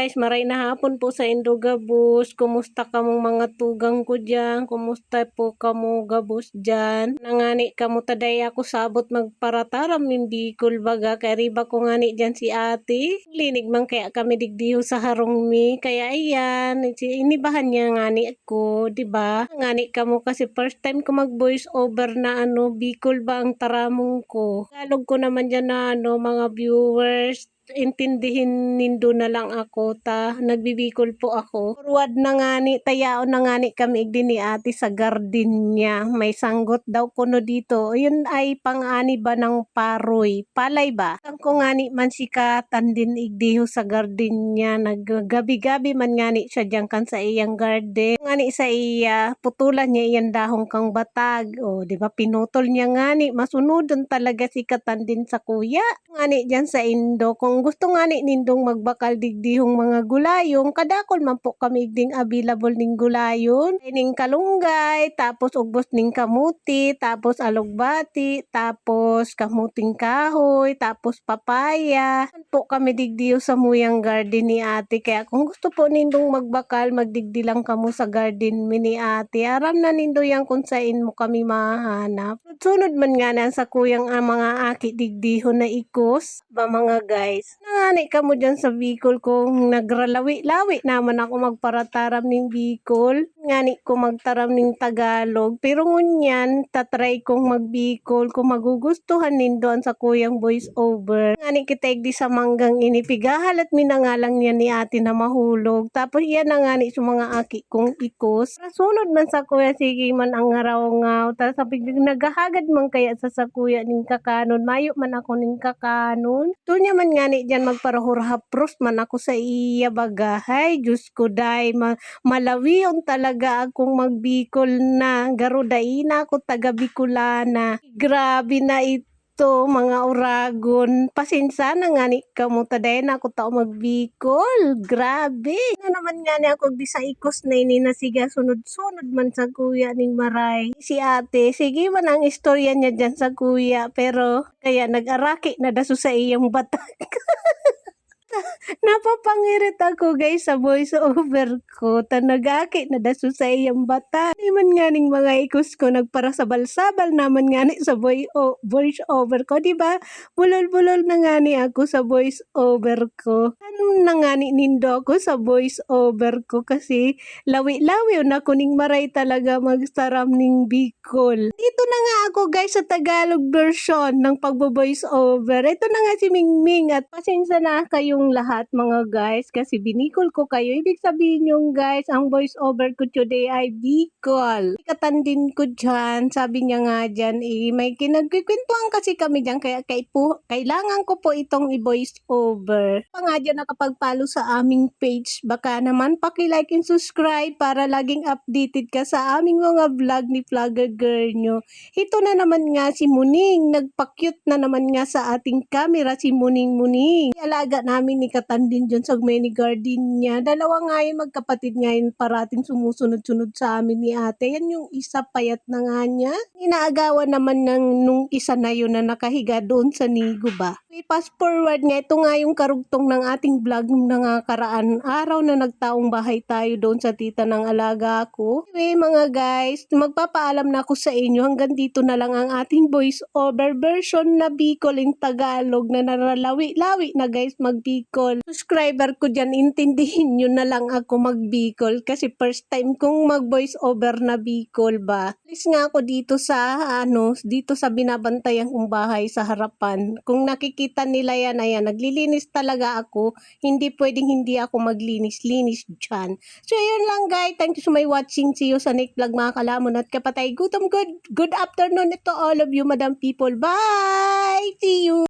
guys, maray na hapon po sa Indo Gabus. Kumusta kamong mga tugang ko dyan? Kumusta po kamo gabus dyan? Nangani kamo taday ako sabot magparataram min Bicol baga. Kaya riba ko ngani dyan si ate. Linig man kaya kami digdiho sa harong mi. Kaya ayan, inibahan niya ngani ako, diba? Ngani kamo kasi first time ko mag voice over na Bicol ba ang taramong ko. Tagalog ko naman dyan na mga viewers. Intindihin nindo na lang ako ta nagbibikol po ako. Forward na ngani tayaon na ngani kami igdi ni ate sa garden niya. May sanggot daw kuno dito. Yun ay pang-ani ba ng paroy? Palay ba? Ang ko ngani man sikatan din igdiho sa garden niya. Naggabi-gabi man ngani siya diyan kan sa iyang garden. Ngani sa iya putulan niya iyan dahong kang batag. O di ba pinutol niya ngani masunodon talaga sikatan din sa kuya. Ngani diyan sa Indo kung gusto nga ni nindong magbakal digdihong mga gulayong, kadakol man po kami ding available ning gulayon. Ning kalunggay, tapos ubos ning kamuti, tapos alugbati, tapos kamuting kahoy, tapos papaya. Po kami digdiyo sa muyang garden ni ate. Kaya kung gusto po nindong magbakal, magdigdi lang kamo sa garden mi ni ate. Aram na nindo yang kung sain mo kami mahanap. Sunod man nga na sa kuyang mga aki digdiho na ikos. Ba mga guys? Nangani ka mo dyan sa Bicol kung nagralawi-lawi naman ako magparataram ng Bicol. Ngani ko magtaram ng Tagalog. Pero ngunyan, tatry kong mag-Bicol kung magugustuhan nindoon sa kuyang voice over. Ngani kita igdi sa manggang inipigahan at minangalang niya ni ate na mahulog. Tapos iyan na ngani sa mga aki kong ikos. Sunod man sa kuya, sige man ang ngaraw-ngaw. Tapos sabi naghahagad man kaya sa kuya ning kakanon. Mayo man ako ning kakanon. Doon niya man ngani dyan magparahurhapros man ako sa iya bagahay. Diyos ko day, malawiyon talaga akong magbikol na. Garuday na ako taga Bicolana. Grabe na ito mga uragon. Pasinsa na ngani kamo taday na ako tao magbikol. Grabe. Na naman ngani ako di sa ikos na ini na siga sunod-sunod man sa kuya ning maray. Si ate, sige man ang istorya niya dyan sa kuya. Pero kaya nag-araki na daso sa iyang batak. Napapangirit ako guys sa voice over ko. Tanagaki na daso sa iyang bata. Di man nga ning mga ikos ko nagparasabal-sabal naman nga ni sa voice over ko. Diba? Bulol-bulol na nga ni ako sa voice over ko. Ano na nga ni nindo ako sa voice over ko kasi lawi-lawi na kuning maray talaga magsaram ning Bicol. Dito na nga ako guys sa Tagalog version ng pagbo-voice over. Ito na nga si Mingming at pasensya na kayong lahat mga guys kasi binikol ko kayo. Ibig sabihin yung guys, ang voice over ko today ay Bicol. Ikatan din ko dyan, sabi niya nga dyan may kinagkikwentuhan kasi kami dyan kaya kailangan ko po itong i-voice over. Pa nga dyan nakapag-follow sa aming page, baka naman paki-like and subscribe para laging updated ka sa aming mga vlog ni Vlogger Girl nyo. Ito na naman nga si Muning, nagpa-cute na naman nga sa ating camera si Muning. Alaga namin ni Katandin dyan sa mini garden niya. Dalawa nga yun, magkapatid nga yun, parating sumusunod-sunod sa amin ni ate. Yan yung isa payat na nga niya. Inaagawan naman nung isa na yun na nakahiga doon sa nigo ba. Fast forward nga, ito nga yung karugtong ng ating vlog nung nangakaraan araw na nagtaong bahay tayo doon sa tita ng alaga ko. Anyway mga guys, magpapaalam na ako sa inyo. Hanggang dito na lang ang ating voice over version na Bicol in Tagalog na naralawi-lawi na guys mag-Bicol. Subscriber ko dyan, intindihin nyo na lang ako mag-Bicol kasi first time kong mag-voice over na Bicol ba. Please nga ako dito sa dito sa binabantayan kong bahay sa harapan. Kung nakikita nila yan, ayan, naglilinis talaga ako. Hindi pwedeng hindi ako maglinis-linis dyan. So yun lang guys, thank you so much watching. See you sa next vlog mga kalamon at kapatay. Good afternoon to all of you madam people. Bye! See you!